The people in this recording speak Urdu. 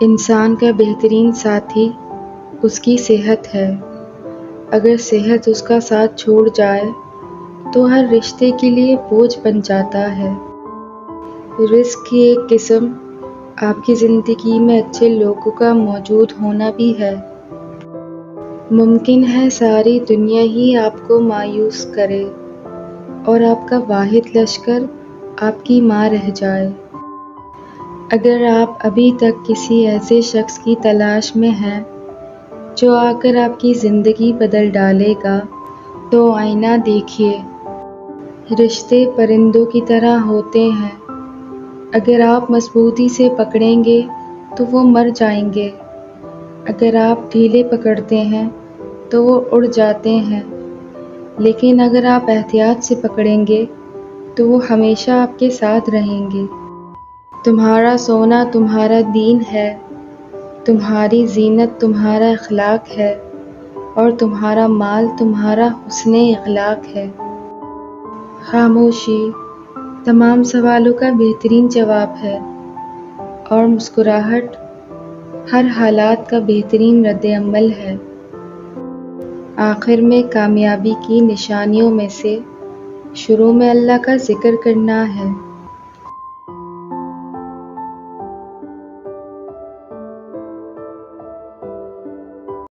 انسان کا بہترین ساتھی اس کی صحت ہے۔ اگر صحت اس کا ساتھ چھوڑ جائے تو ہر رشتے کے لیے بوجھ بن جاتا ہے۔ رزق کی ایک قسم آپ کی زندگی میں اچھے لوگوں کا موجود ہونا بھی ہے۔ ممکن ہے ساری دنیا ہی آپ کو مایوس کرے اور آپ کا واحد لشکر آپ کی ماں رہ جائے۔ اگر آپ ابھی تک کسی ایسے شخص کی تلاش میں ہیں جو آ کر آپ کی زندگی بدل ڈالے گا تو آئینہ دیکھیے۔ رشتے پرندوں کی طرح ہوتے ہیں، اگر آپ مضبوطی سے پکڑیں گے تو وہ مر جائیں گے، اگر آپ ڈھیلے پکڑتے ہیں تو وہ اڑ جاتے ہیں، لیکن اگر آپ احتیاط سے پکڑیں گے تو وہ ہمیشہ آپ کے ساتھ رہیں گے۔ تمہارا سونا تمہارا دین ہے، تمہاری زینت تمہارا اخلاق ہے اور تمہارا مال تمہارا حسن اخلاق ہے۔ خاموشی تمام سوالوں کا بہترین جواب ہے اور مسکراہٹ ہر حالات کا بہترین رد عمل ہے۔ آخر میں کامیابی کی نشانیوں میں سے شروع میں اللہ کا ذکر کرنا ہے۔